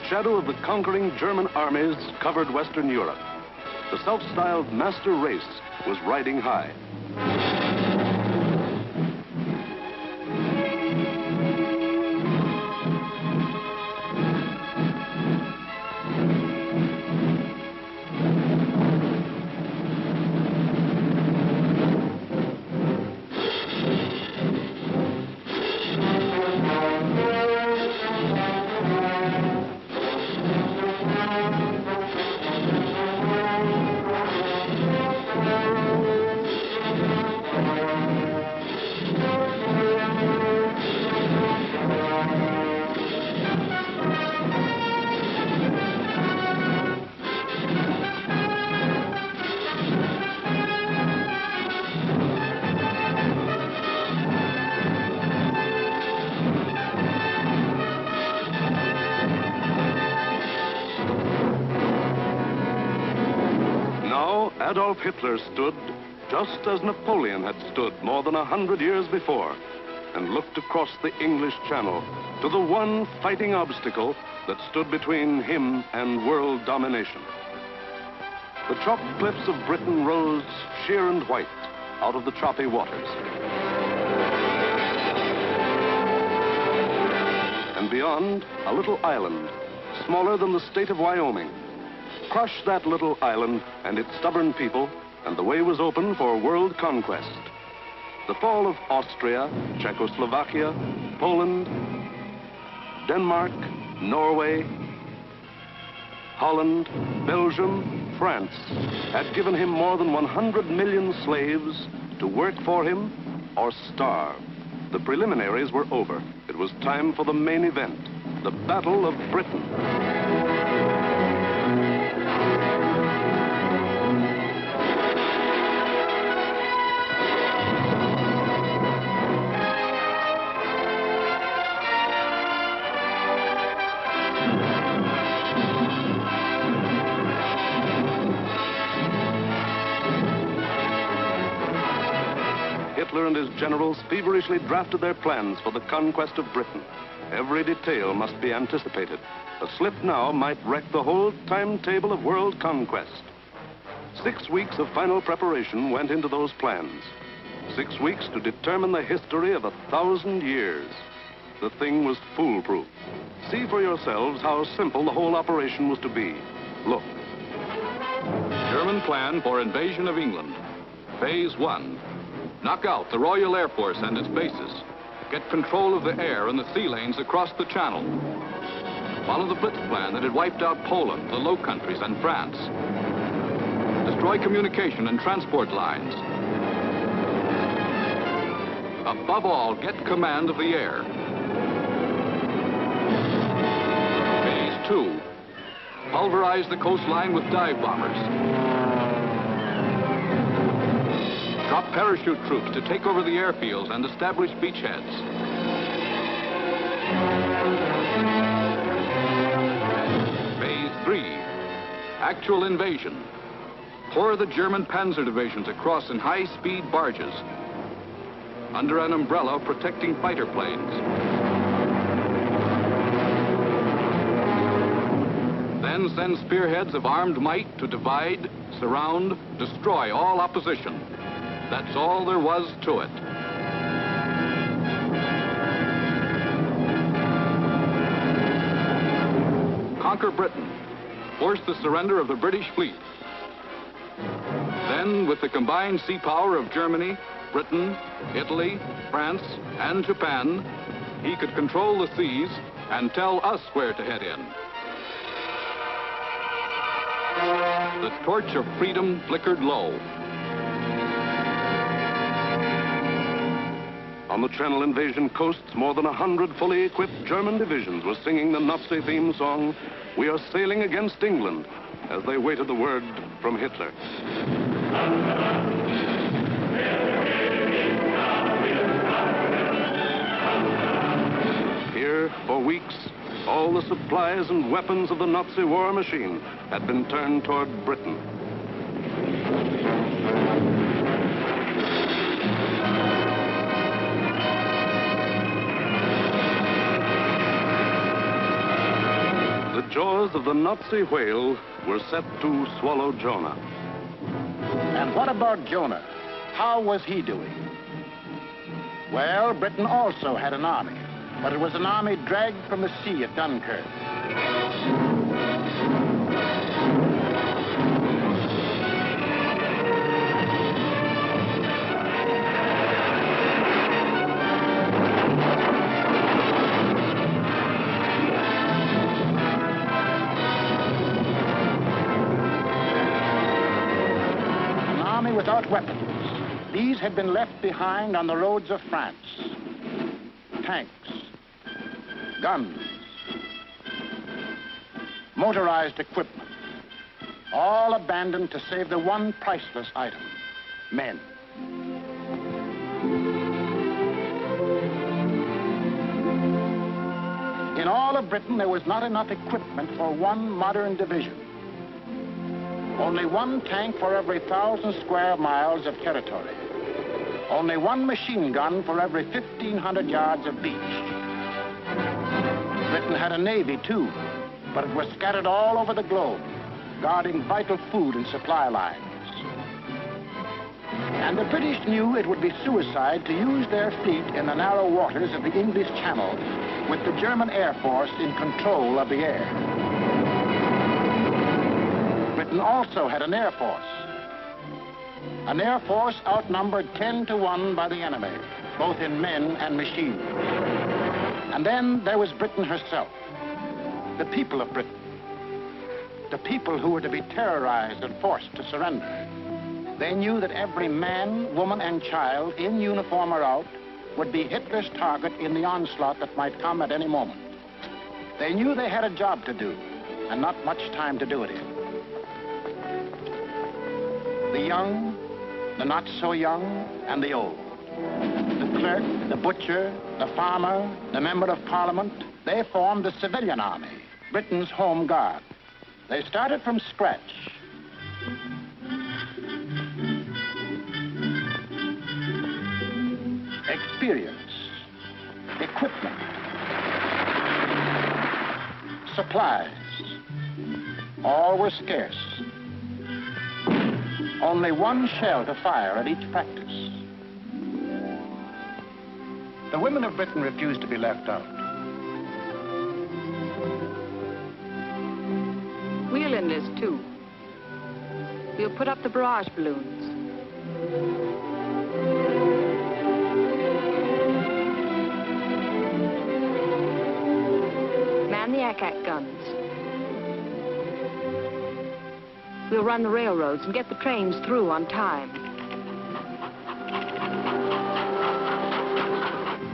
shadow of the conquering German armies covered Western Europe. The self-styled master race was riding high. Adolf Hitler stood just as Napoleon had stood more than 100 years before, and looked across the English Channel to the one fighting obstacle that stood between him and world domination. The chalk cliffs of Britain rose sheer and white out of the choppy waters. And beyond, a little island, smaller than the state of Wyoming. Crush that little island and its stubborn people, and the way was open for world conquest. The fall of Austria, Czechoslovakia, Poland, Denmark, Norway, Holland, Belgium, France had given him more than 100 million slaves to work for him or starve. The preliminaries were over. It was time for the main event, the Battle of Britain. Hitler and his generals feverishly drafted their plans for the conquest of Britain. Every detail must be anticipated. A slip now might wreck the whole timetable of world conquest. 6 weeks of final preparation went into those plans. 6 weeks to determine the history of 1,000 years. The thing was foolproof. See for yourselves how simple the whole operation was to be. Look. German plan for invasion of England. Phase 1. Knock out the Royal Air Force and its bases. Get control of the air and the sea lanes across the Channel. Follow the Blitz plan that had wiped out Poland, the Low Countries, and France. Destroy communication and transport lines. Above all, get command of the air. Phase 2. Pulverize the coastline with dive bombers. Drop parachute troops to take over the airfields and establish beachheads. Phase 3. Actual invasion. Pour the German panzer divisions across in high-speed barges under an umbrella protecting fighter planes. Then send spearheads of armed might to divide, surround, destroy all opposition. That's all there was to it. Conquer Britain. Force the surrender of the British fleet. Then, with the combined sea power of Germany, Britain, Italy, France, and Japan, he could control the seas and tell us where to head in. The torch of freedom flickered low. On the Channel invasion coasts, more than 100 fully equipped German divisions were singing the Nazi theme song, "We are sailing against England," as they waited the word from Hitler. Here, for weeks, all the supplies and weapons of the Nazi war machine had been turned toward Britain. The joy jaws of the Nazi whale were set to swallow Jonah. And what about Jonah? How was he doing? Well, Britain also had an army, but it was an army dragged from the sea at Dunkirk. Without weapons, these had been left behind on the roads of France. Tanks, guns, motorized equipment, all abandoned to save the one priceless item, men. In all of Britain, there was not enough equipment for one modern division. Only one tank for every 1,000 square miles of territory. Only one machine gun for every 1,500 yards of beach. Britain had a navy, too, but it was scattered all over the globe, guarding vital food and supply lines. And the British knew it would be suicide to use their fleet in the narrow waters of the English Channel with the German Air Force in control of the air. Britain also had an air force. An air force outnumbered 10 to 1 by the enemy, both in men and machines. And then there was Britain herself, the people of Britain, the people who were to be terrorized and forced to surrender. They knew that every man, woman, and child, in uniform or out, would be Hitler's target in the onslaught that might come at any moment. They knew they had a job to do, and not much time to do it in. The young, the not so young, and the old. The clerk, the butcher, the farmer, the member of parliament, they formed the civilian army, Britain's home guard. They started from scratch. Experience, equipment, supplies, all were scarce. Only one shell to fire at each practice. The women of Britain refused to be left out. We'll enlist too. We'll put up the barrage balloons. Man the ack-ack guns. We'll run the railroads and get the trains through on time.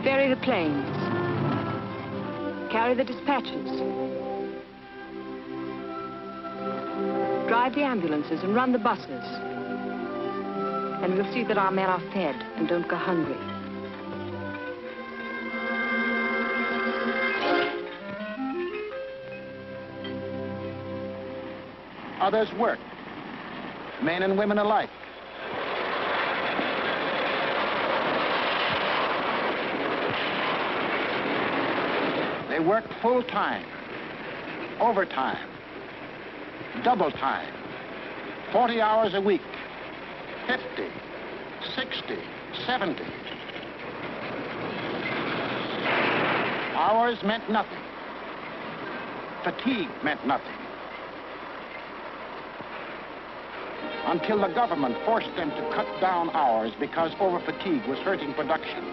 Ferry the planes. Carry the dispatches. Drive the ambulances and run the buses. And we'll see that our men are fed and don't go hungry. Others worked, men and women alike. They worked full time, overtime, double time, 40 hours a week, 50, 60, 70. Hours meant nothing. Fatigue meant nothing. Until the government forced them to cut down hours because overfatigue was hurting production.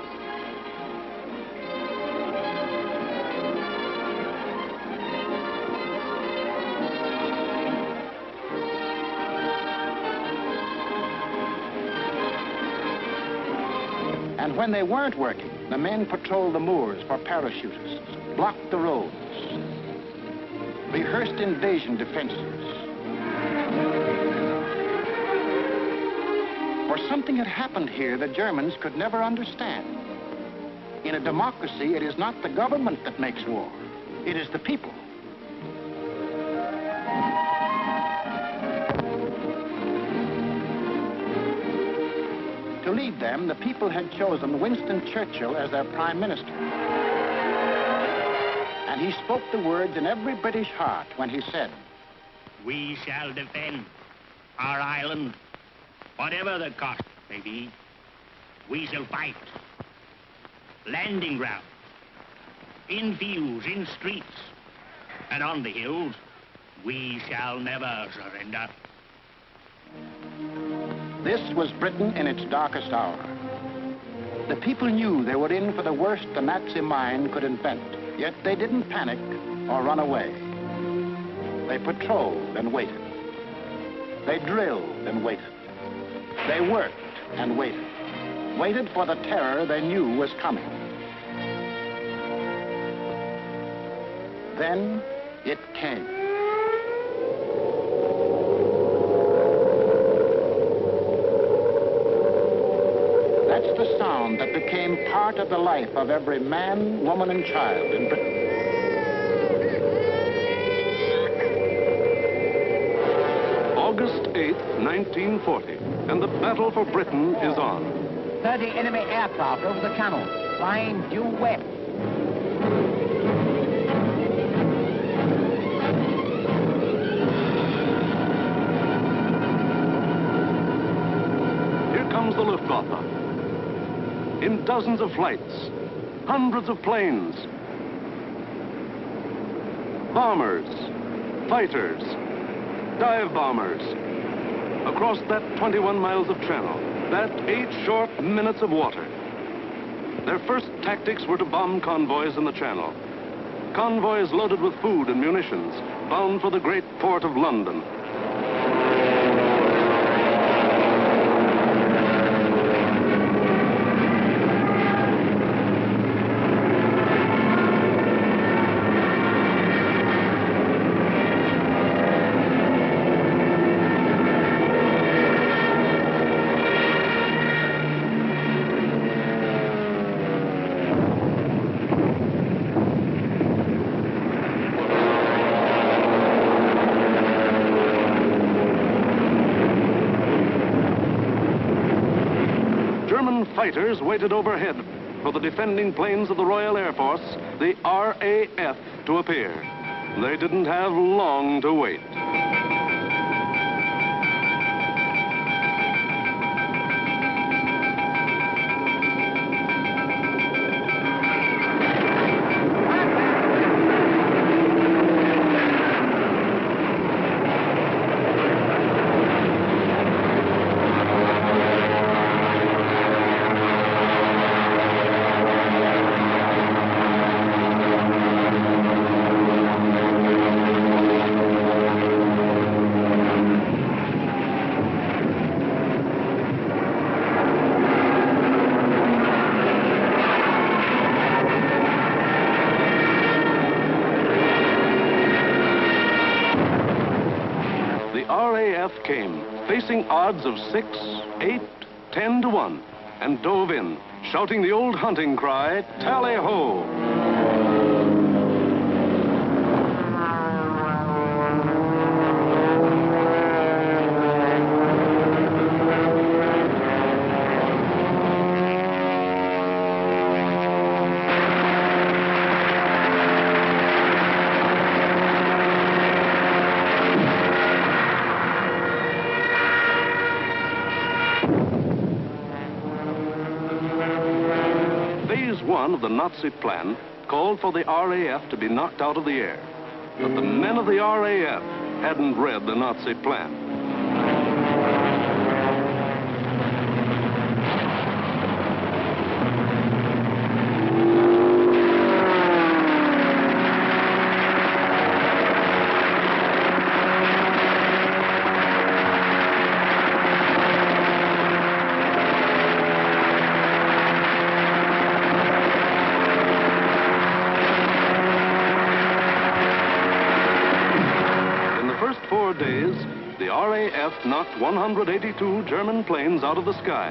And when they weren't working, the men patrolled the moors for parachutists, blocked the roads, rehearsed invasion defenses. For something had happened here the Germans could never understand. In a democracy, it is not the government that makes war. It is the people. To lead them, the people had chosen Winston Churchill as their prime minister. And he spoke the words in every British heart when he said, "We shall defend our island, whatever the cost may be. We shall fight. Landing ground, in fields, in streets, and on the hills, we shall never surrender." This was Britain in its darkest hour. The people knew they were in for the worst the Nazi mind could invent, yet they didn't panic or run away. They patrolled and waited. They drilled and waited. They worked and waited. Waited for the terror they knew was coming. Then it came. That's the sound that became part of the life of every man, woman, and child in Britain. August 8th, 1940, and the battle for Britain is on. 30 enemy aircraft over the channel, flying due west. Here comes the Luftwaffe. In dozens of flights, hundreds of planes, bombers, fighters, dive bombers, across that 21 miles of channel, that 8 short minutes of water. Their first tactics were to bomb convoys in the channel. Convoys loaded with food and munitions, bound for the great port of London. Fighters waited overhead for the defending planes of the Royal Air Force, the RAF, to appear. They didn't have long to wait. Came, facing odds of 6, 8, 10 to 1, and dove in, shouting the old hunting cry, "Tally-ho!" One of the Nazi plan called for the RAF to be knocked out of the air. But the men of the RAF hadn't read the Nazi plan. Days, the RAF knocked 182 German planes out of the sky.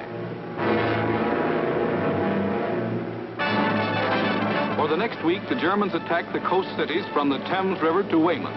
For the next week, the Germans attacked the coast cities from the Thames River to Weymouth.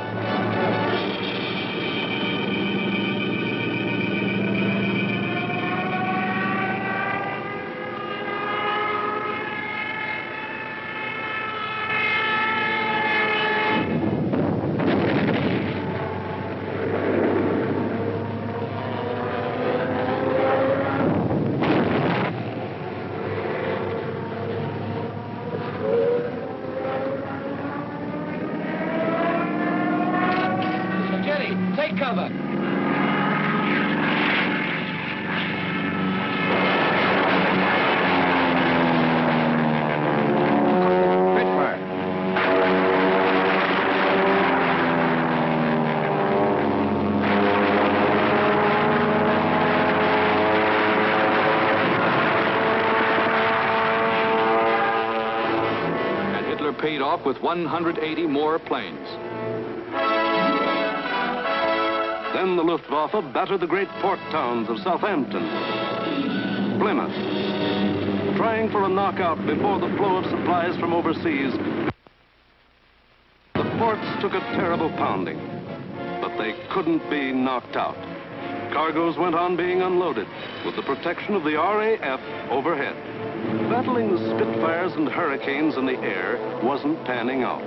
paid off with 180 more planes. Then the Luftwaffe battered the great port towns of Southampton, Plymouth, trying for a knockout before the flow of supplies from overseas. The ports took a terrible pounding, but they couldn't be knocked out. Cargoes went on being unloaded with the protection of the RAF overhead. Battling the Spitfires and Hurricanes in the air wasn't panning out.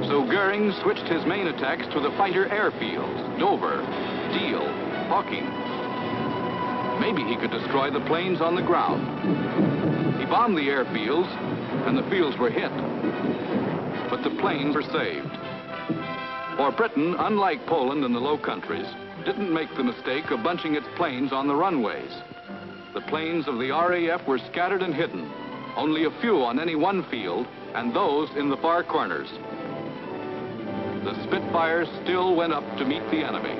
So Goering switched his main attacks to the fighter airfields, Dover, Deal, Hawking. Maybe he could destroy the planes on the ground. He bombed the airfields, and the fields were hit. But the planes were saved. For Britain, unlike Poland and the Low Countries, didn't make the mistake of bunching its planes on the runways. The planes of the RAF were scattered and hidden, only a few on any one field, and those in the far corners. The Spitfires still went up to meet the enemy.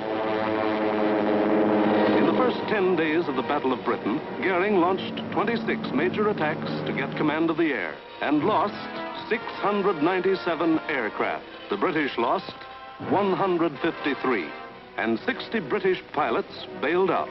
In the first 10 days of the Battle of Britain, Goering launched 26 major attacks to get command of the air and lost 697 aircraft. The British lost 153, and 60 British pilots bailed out.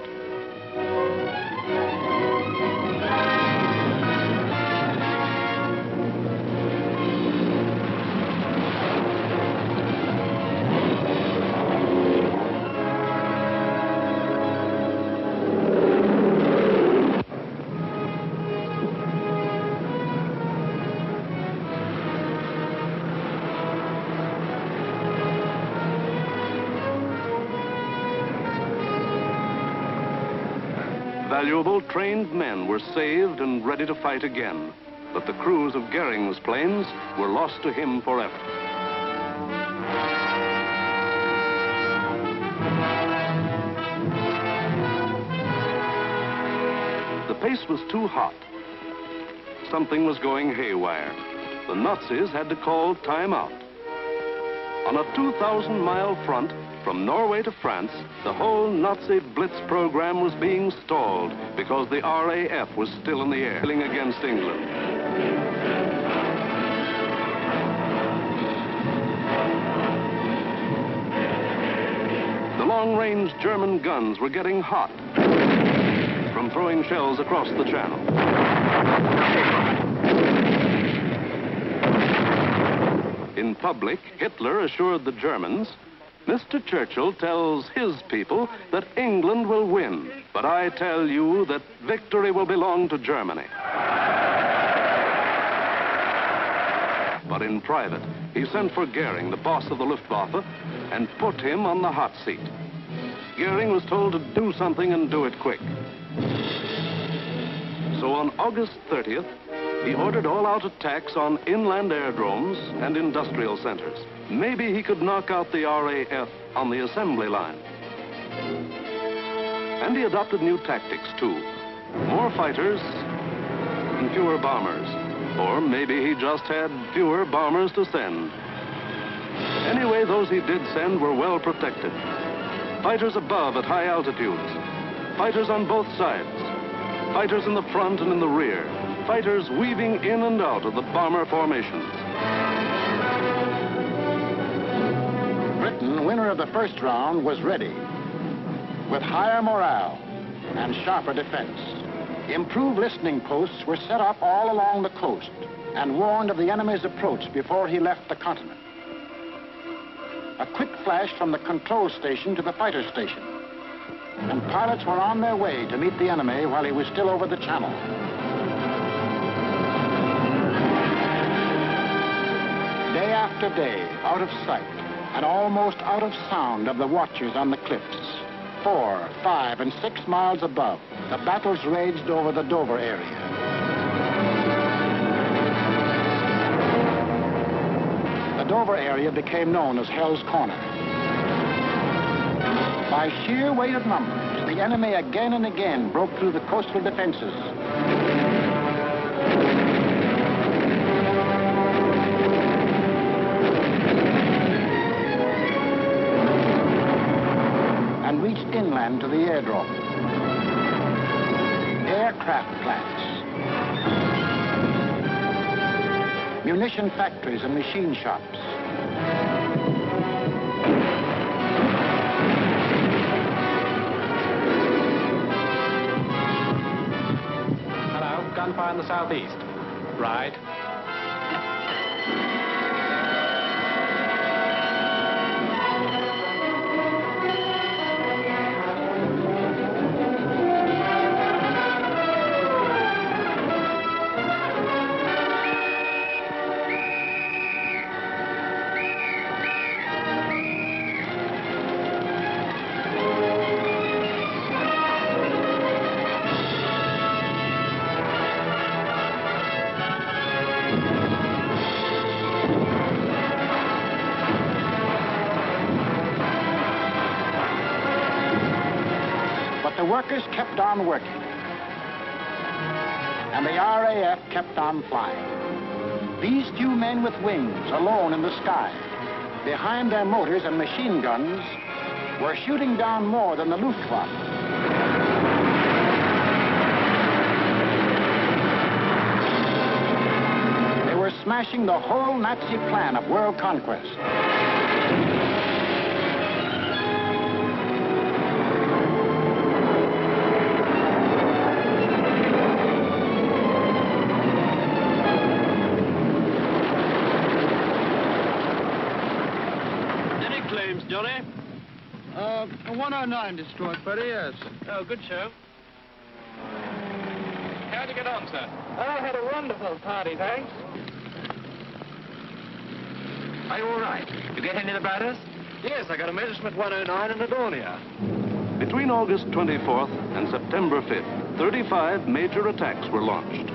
Valuable trained men were saved and ready to fight again, but the crews of Goering's planes were lost to him forever. The pace was too hot. Something was going haywire. The Nazis had to call time out. On a 2,000-mile front, from Norway to France, the whole Nazi Blitz program was being stalled because the RAF was still in the air, fighting against England. The long-range German guns were getting hot from throwing shells across the channel. In public, Hitler assured the Germans, "Mr. Churchill tells his people that England will win, but I tell you that victory will belong to Germany." But in private, he sent for Goering, the boss of the Luftwaffe, and put him on the hot seat. Goering was told to do something and do it quick. So on August 30th, he ordered all-out attacks on inland aerodromes and industrial centers. Maybe he could knock out the RAF on the assembly line. And he adopted new tactics, too. More fighters and fewer bombers. Or maybe he just had fewer bombers to send. Anyway, those he did send were well protected. Fighters above at high altitudes. Fighters on both sides. Fighters in the front and in the rear. Fighters weaving in and out of the bomber formations. Britain, winner of the first round, was ready. With higher morale and sharper defense. Improved listening posts were set up all along the coast and warned of the enemy's approach before he left the continent. A quick flash from the control station to the fighter station. And pilots were on their way to meet the enemy while he was still over the channel. Day after day, out of sight and almost out of sound of the watchers on the cliffs, 4, 5, and 6 miles above, the battles raged over the Dover area. The Dover area became known as Hell's Corner. By sheer weight of numbers, the enemy again and again broke through the coastal defenses. And reached inland to the airdrome. Aircraft plants. munition factories and machine shops. Hello, gunfire in the southeast. Right. The workers kept on working, and the RAF kept on flying. These two men with wings, alone in the sky, behind their motors and machine guns, were shooting down more than the Luftwaffe. They were smashing the whole Nazi plan of world conquest. Johnny? 109 destroyed, Freddie, yes. Oh, good show. How'd you get on, sir? I had a wonderful party, thanks. Are you all right? You get any of the batters? Yes, I got a message from 109 in Adonia. Between August 24th and September 5th, 35 major attacks were launched.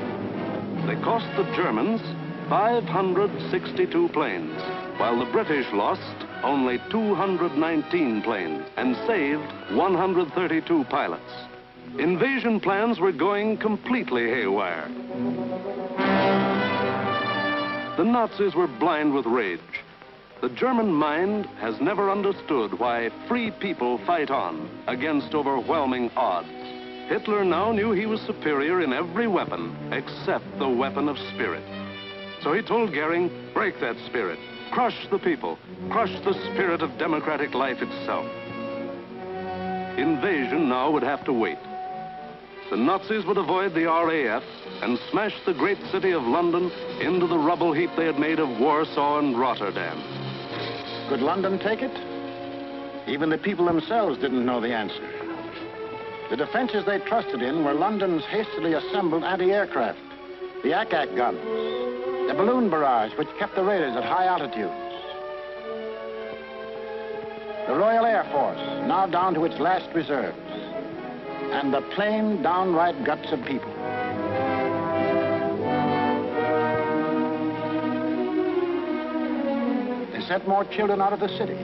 They cost the Germans 562 planes, while the British lost only 219 planes and saved 132 pilots. Invasion plans were going completely haywire. The Nazis were blind with rage. The German mind has never understood why free people fight on against overwhelming odds. Hitler now knew he was superior in every weapon except the weapon of spirit. So he told Goering, break that spirit. Crush the people. Crush the spirit of democratic life itself. Invasion now would have to wait. The Nazis would avoid the RAF and smash the great city of London into the rubble heap they had made of Warsaw and Rotterdam. Could London take it? Even the people themselves didn't know the answer. The defenses they trusted in were London's hastily assembled anti-aircraft, the ack-ack guns, the balloon barrage which kept the raiders at high altitudes. The Royal Air Force, now down to its last reserves, and the plain, downright guts of people. They sent more children out of the city.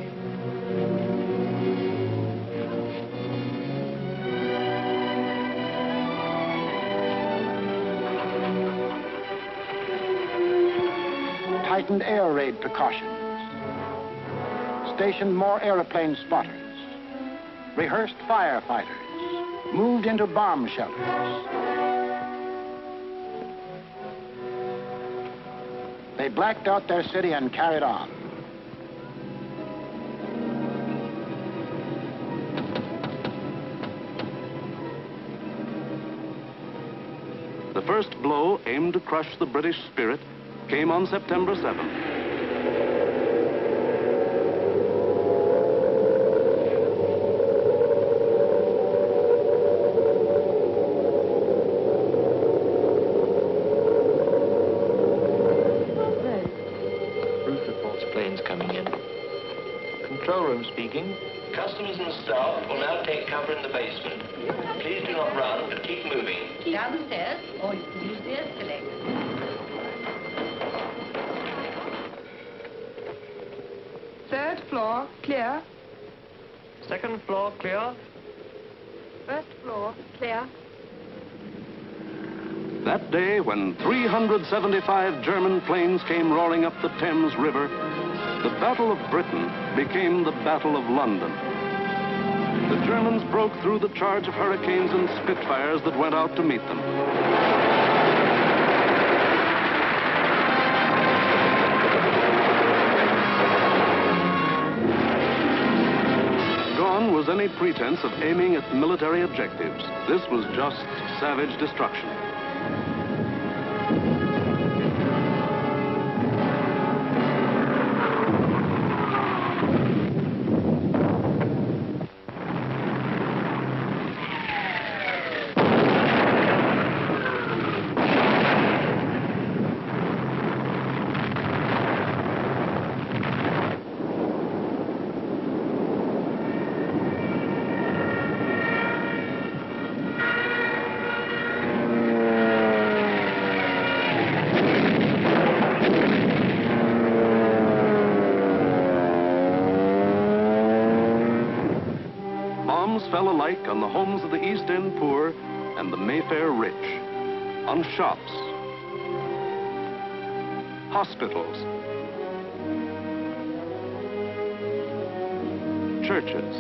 Tightened air raid precautions, stationed more airplane spotters, rehearsed firefighters, moved into bomb shelters. They blacked out their city and carried on. The first blow aimed to crush the British spirit came on September 7th. Roof reports planes coming in. Control room speaking. Customers and staff will now take cover in the basement. Please do not run, but keep moving. Down the stairs, or you can use the escalator. Third floor, clear. Second floor clear. First floor, clear. That day, when 375 German planes came roaring up the Thames River, the Battle of Britain became the Battle of London. The Germans broke through the charge of Hurricanes and Spitfires that went out to meet them. pretense of aiming at military objectives. This was just savage destruction. Fell alike on the homes of the East End poor and the Mayfair rich, on shops, hospitals, churches.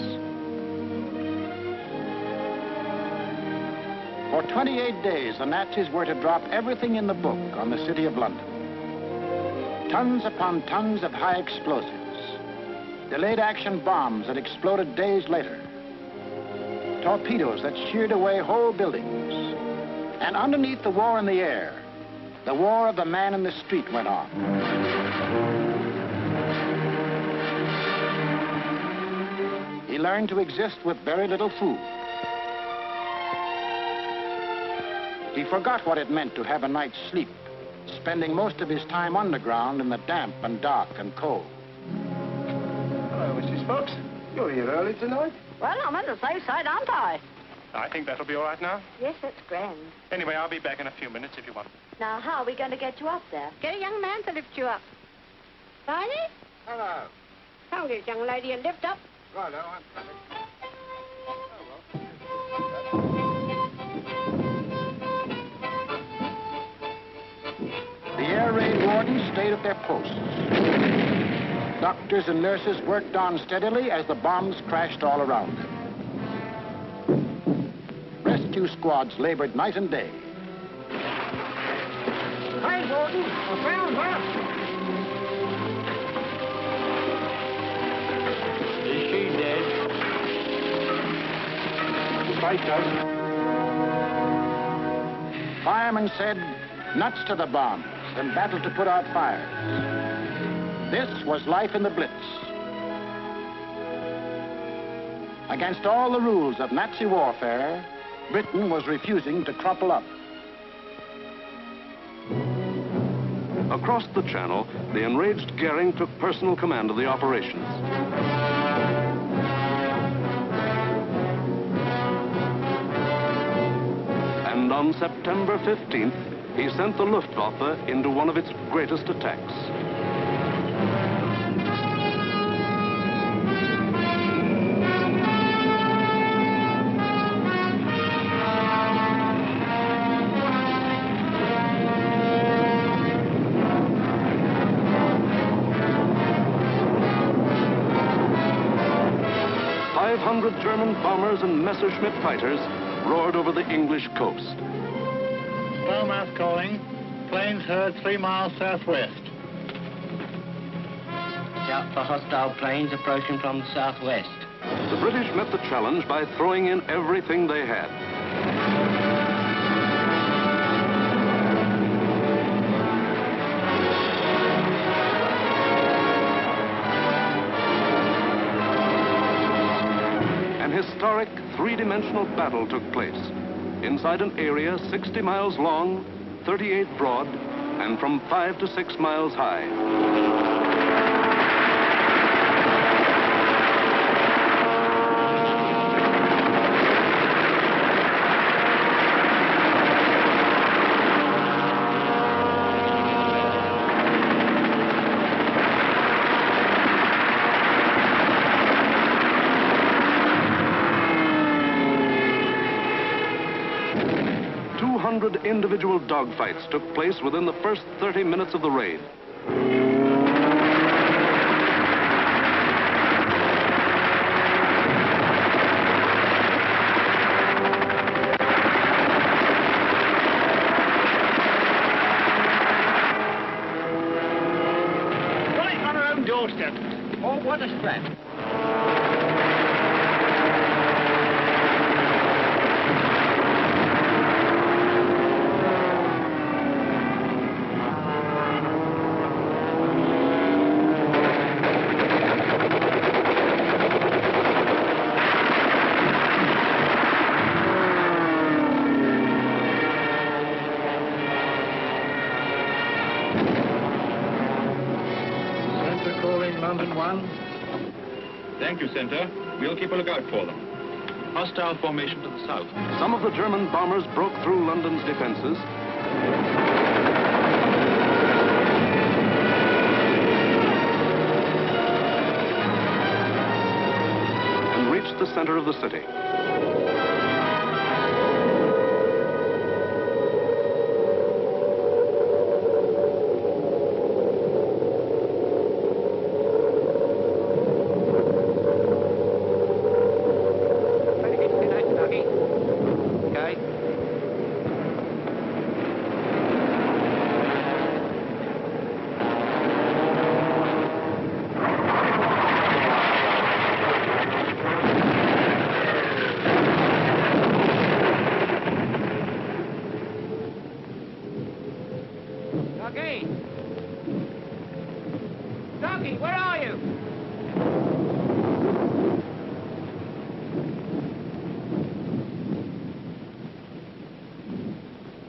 For 28 days, the Nazis were to drop everything in the book on the city of London. Tons upon tons of high explosives, delayed action bombs that exploded days later, torpedoes that sheared away whole buildings. And underneath the war in the air, the war of the man in the street went on. He learned to exist with very little food. He forgot what it meant to have a night's sleep, spending most of his time underground in the damp and dark and cold. Hello, Mrs. Fox. You're here early tonight. Well, I'm on the safe side, aren't I? I think that'll be all right now. Yes, that's grand. Anyway, I'll be back in a few minutes if you want. Now, how are we going to get you up there? Get a young man to lift you up. Barney? Hello. Tell this young lady to lift up. Righto, I'm coming. The air raid wardens stayed at their posts. Doctors and nurses worked on steadily as the bombs crashed all around them. Rescue squads labored night and day. Hi, Warden. I found her. Is she dead? Fight does. Firemen said, nuts to the bombs and battled to put out fires. This was life in the Blitz. Against all the rules of Nazi warfare, Britain was refusing to crumple up. Across the Channel, the enraged Goering took personal command of the operations. And on September 15th, he sent the Luftwaffe into one of its greatest attacks. German bombers and Messerschmitt fighters roared over the English coast. Starmouth calling. Planes heard 3 miles southwest. Shout for hostile planes approaching from the southwest. The British met the challenge by throwing in everything they had. Historic three-dimensional battle took place inside an area 60 miles long, 38 broad, and from 5 to 6 miles high. 200 individual dogfights took place within the first 30 minutes of the raid. Right on our own doorstep. Oh, what a scrap. Five 500 Reading London 1. Thank you, Center. We'll keep a lookout for them. Hostile formation to the south. Some of the German bombers broke through London's defenses. And reached the center of the city. Ducky, where are you?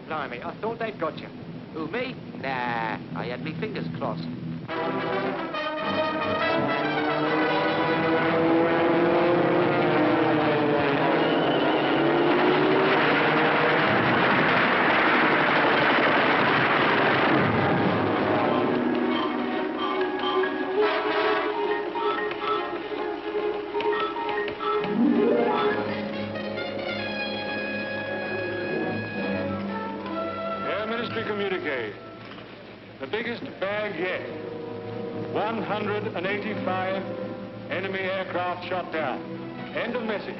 Blimey, I thought they'd got you. Who, me? Nah, I had me fingers crossed. Communique. The biggest bag yet. 185 enemy aircraft shot down. End of message.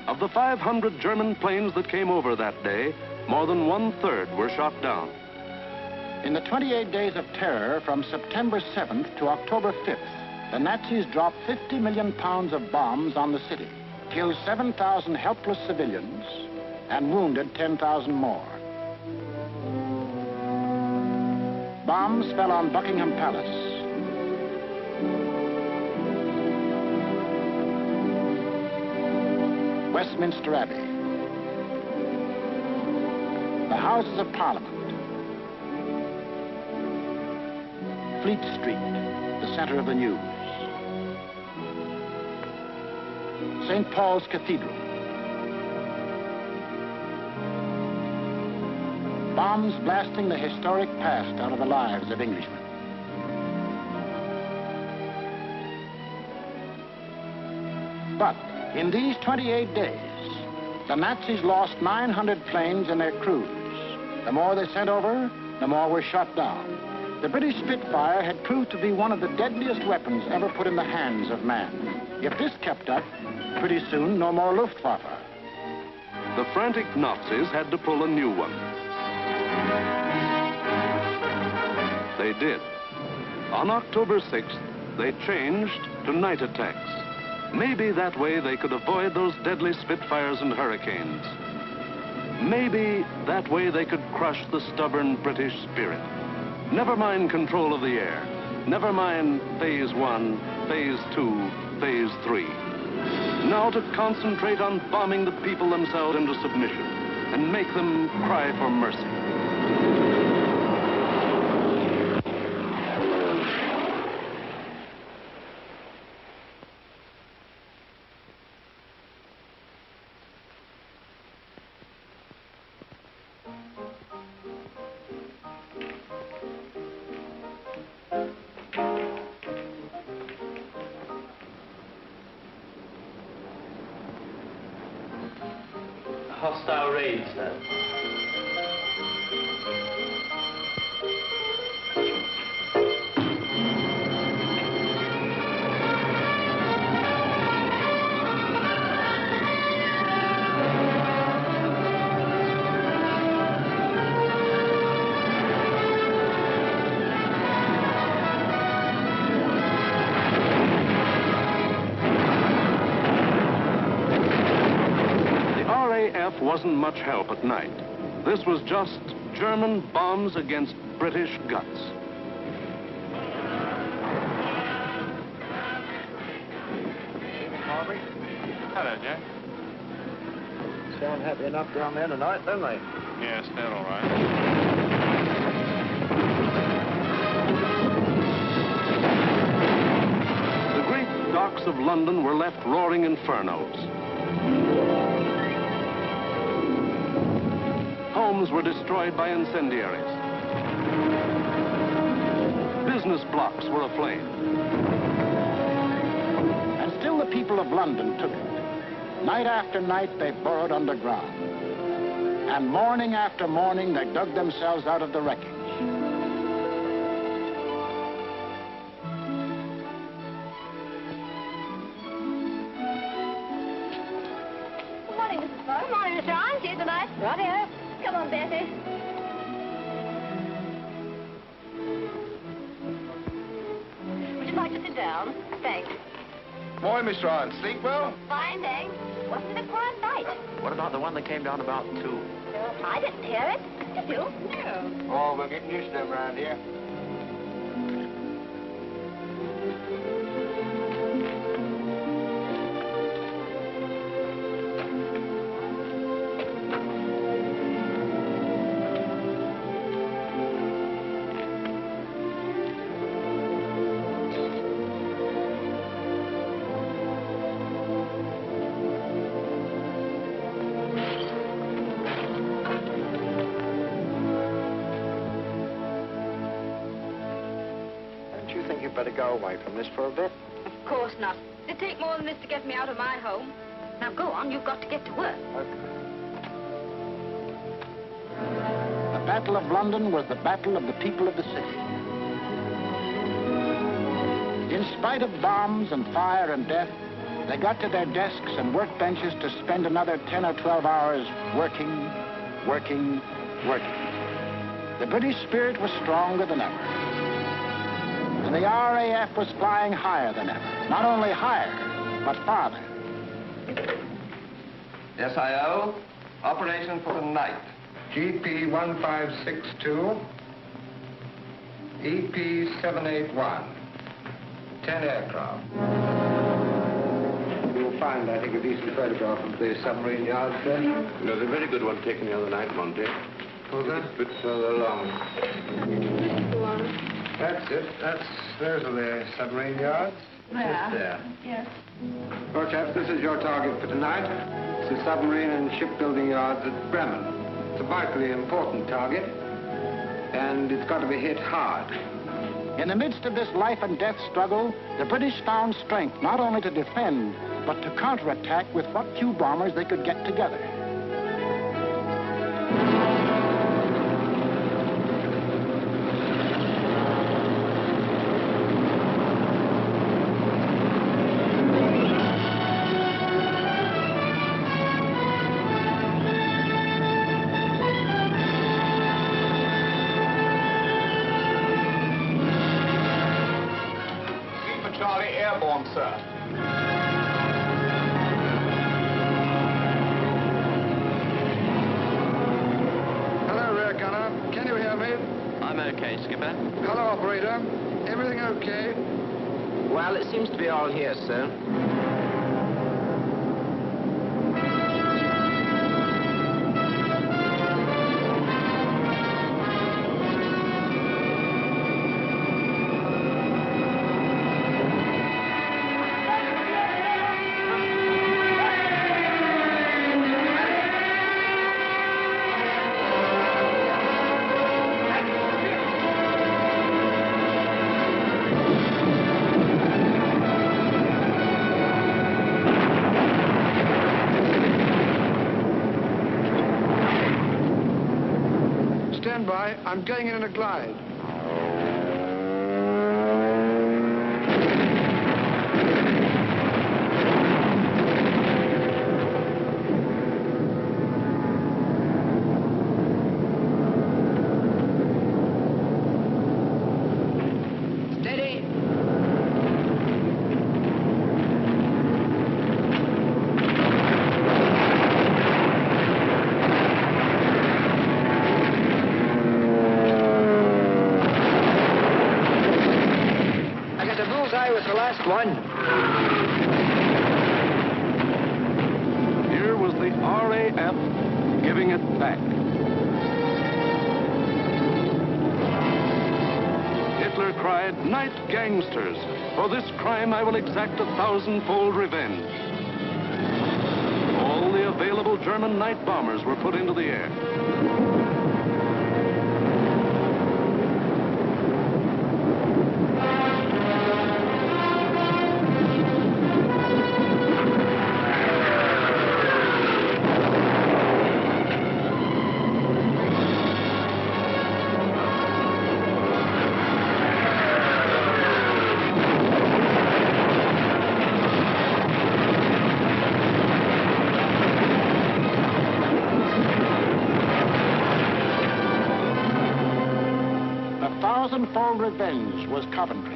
Of the 500 German planes that came over that day, more than 1/3 were shot down. In the 28 days of terror from September 7th to October 5th, the Nazis dropped 50 million pounds of bombs on the city, killed 7,000 helpless civilians, and wounded 10,000 more. Bombs fell on Buckingham Palace, Westminster Abbey, the Houses of Parliament, Fleet Street, the center of the news, St. Paul's Cathedral. Bombs blasting the historic past out of the lives of Englishmen. But in these 28 days, the Nazis lost 900 planes and their crews. The more they sent over, the more were shot down. The British Spitfire had proved to be one of the deadliest weapons ever put in the hands of man. If this kept up, pretty soon no more Luftwaffe. The frantic Nazis had to pull a new one. They did. On October 6th, they changed to night attacks. Maybe that way they could avoid those deadly Spitfires and Hurricanes. Maybe that way they could crush the stubborn British spirit. Never mind control of the air. Never mind Phase 1, Phase 2, Phase 3. Now to concentrate on bombing the people themselves into submission and make them cry for mercy. Hostile raid, sir. Wasn't much help at night. This was just German bombs against British guts. Harvey. Hello, Jack. Sound happy enough down there tonight, don't they? Yes, they're all right. London were left roaring infernos. Homes were destroyed by incendiaries. Business blocks were aflame. And still the people of London took it. Night after night, they burrowed underground. And morning after morning, they dug themselves out of the wreckage. Good morning, Mrs. Fox. Good morning, Mr. Arne. See you tonight. Right here. Come on, Bessie. Would you like to sit down? Thanks. Morning, Mr. Arne. Sleep well? Fine, thanks. Wasn't it a quiet night? What about the one that came down about 2? I didn't hear it. Did you? No. Oh, we're getting used to them around here. You'd better go away from this for a bit. Of course not. It'd take more than this to get me out of my home. Now go on, you've got to get to work. Okay. The Battle of London was the battle of the people of the city. In spite of bombs and fire and death, they got to their desks and workbenches to spend another 10 or 12 hours working, working, working. The British spirit was stronger than ever. And the RAF was flying higher than ever. Not only higher, but farther. SIO, operation for tonight. GP 1562, EP 781, 10 aircraft. You'll find, I think, a decent photograph of the submarine yards there. There's a very good one taken the other night, Monty. Was there? A bit further along. That's it. Those are the submarine yards. Yeah. Just there. Yes. Well, chaps, this is your target for tonight. It's the submarine and shipbuilding yards at Bremen. It's a vitally important target, and it's got to be hit hard. In the midst of this life and death struggle, the British found strength not only to defend, but to counterattack with what few bombers they could get together. Charlie, airborne, sir. Hello, rear gunner. Can you hear me? I'm okay, Skipper. Hello, operator. Everything okay? Well, it seems to be all here, sir. Stand by. I'm going in a glide. Steady. Was the last one. Here was the RAF giving it back. Hitler cried, "Night gangsters! For this crime I will exact 1,000-fold revenge." All the available German night bombers were put into the air. Thousand-fold revenge was Coventry.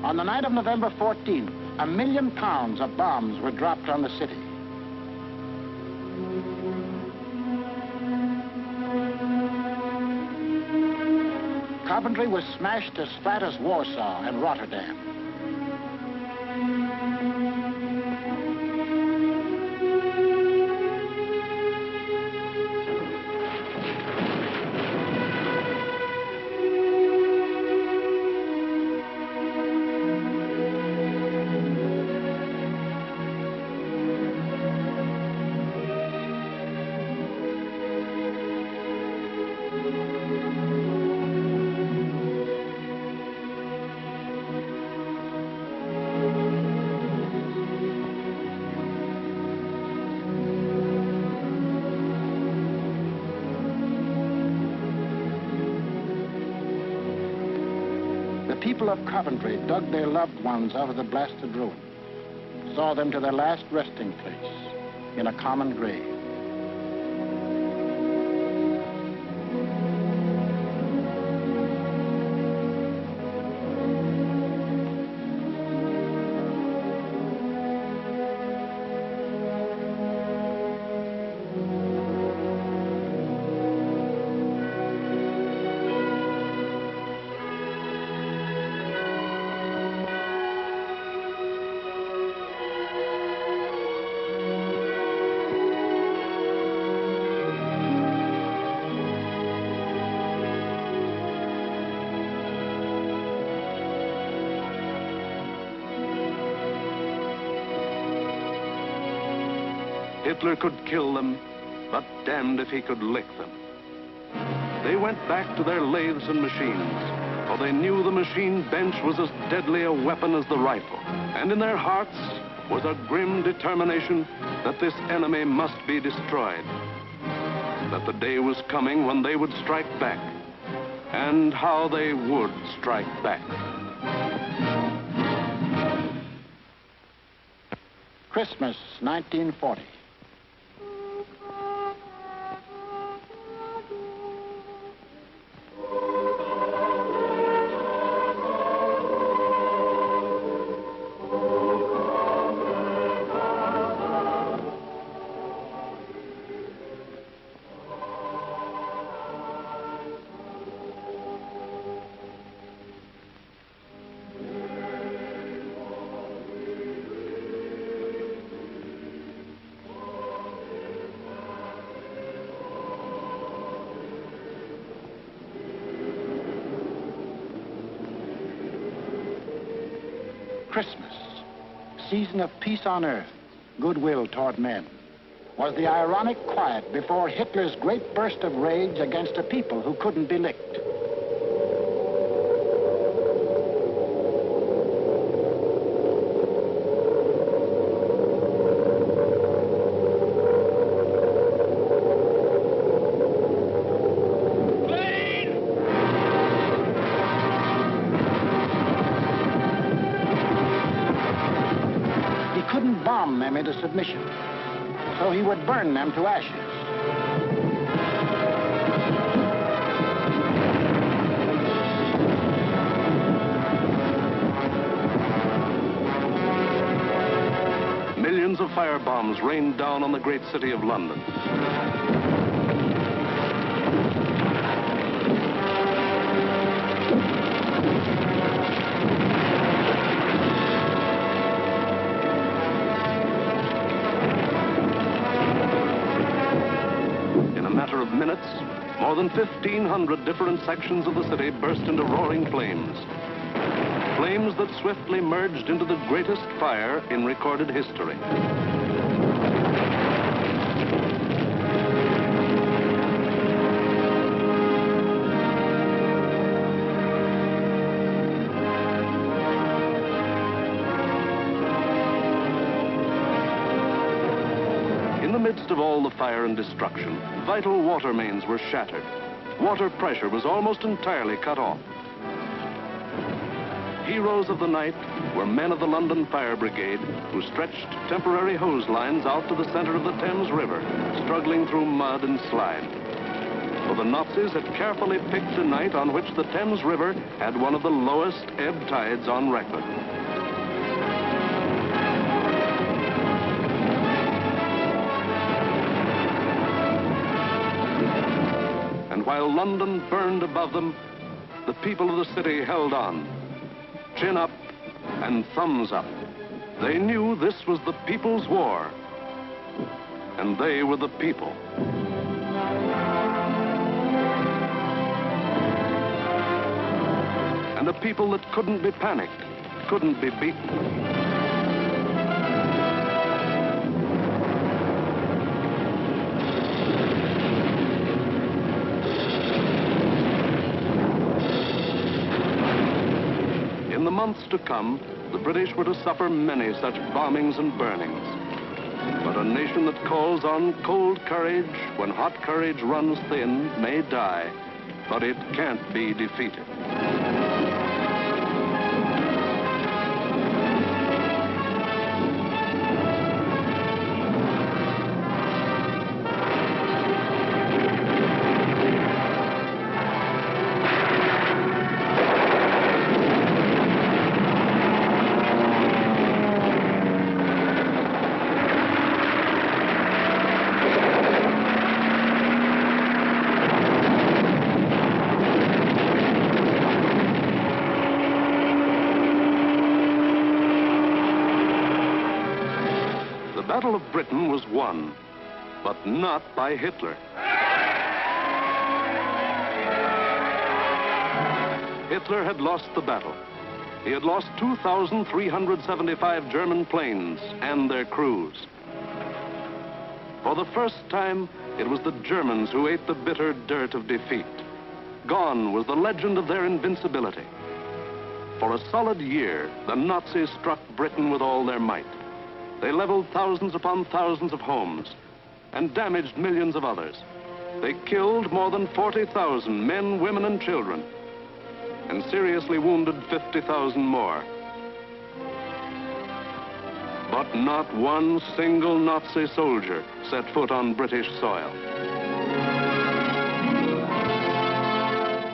On the night of November 14th, £1 million of bombs were dropped on the city. Coventry was smashed as flat as Warsaw and Rotterdam. The people of Coventry dug their loved ones out of the blasted ruin, saw them to their last resting place in a common grave. Hitler could kill them, but damned if he could lick them. They went back to their lathes and machines, for they knew the machine bench was as deadly a weapon as the rifle. And in their hearts was a grim determination that this enemy must be destroyed. That the day was coming when they would strike back, and how they would strike back. Christmas, 1940. Christmas, season of peace on earth, goodwill toward men, was the ironic quiet before Hitler's great burst of rage against a people who couldn't be licked. Bomb them into submission, so he would burn them to ashes. Millions of firebombs rained down on the great city of London. Minutes, More than 1,500 different sections of the city burst into roaring flames. Flames that swiftly merged into the greatest fire in recorded history. In the midst of all the fire and destruction, vital water mains were shattered. Water pressure was almost entirely cut off. Heroes of the night were men of the London Fire Brigade who stretched temporary hose lines out to the center of the Thames River, struggling through mud and slime. For the Nazis had carefully picked a night on which the Thames River had one of the lowest ebb tides on record. And while London burned above them, the people of the city held on. Chin up and thumbs up. They knew this was the people's war, and they were the people. And a people that couldn't be panicked, couldn't be beaten. In the months to come, the British were to suffer many such bombings and burnings. But a nation that calls on cold courage when hot courage runs thin may die, but it can't be defeated. The Battle of Britain was won, but not by Hitler. Hitler had lost the battle. He had lost 2,375 German planes and their crews. For the first time, it was the Germans who ate the bitter dirt of defeat. Gone was the legend of their invincibility. For a solid year, the Nazis struck Britain with all their might. They leveled thousands upon thousands of homes and damaged millions of others. They killed more than 40,000 men, women, and children, and seriously wounded 50,000 more. But not one single Nazi soldier set foot on British soil.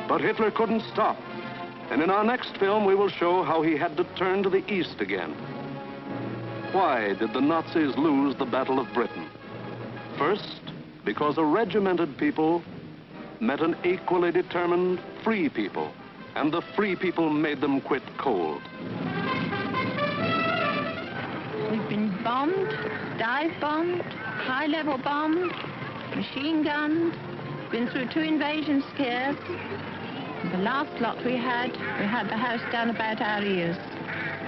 But Hitler couldn't stop, and in our next film we will show how he had to turn to the east again. Why did the Nazis lose the Battle of Britain? First, because a regimented people met an equally determined free people, and the free people made them quit cold. We've been bombed, dive bombed, high-level bombed, machine gunned, been through 2 invasion scares. The last lot we had the house down about our ears.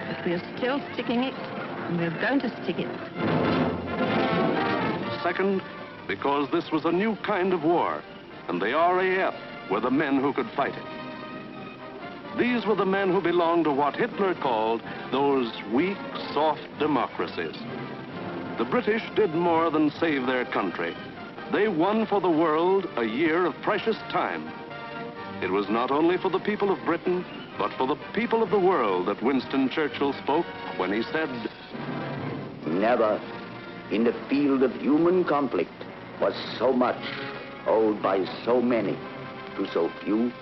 But we're still sticking it, and we're going to stick it. Second, because this was a new kind of war, and the RAF were the men who could fight it. These were the men who belonged to what Hitler called those weak, soft democracies. The British did more than save their country. They won for the world a year of precious time. It was not only for the people of Britain, but for the people of the world that Winston Churchill spoke when he said, "Never in the field of human conflict was so much owed by so many to so few."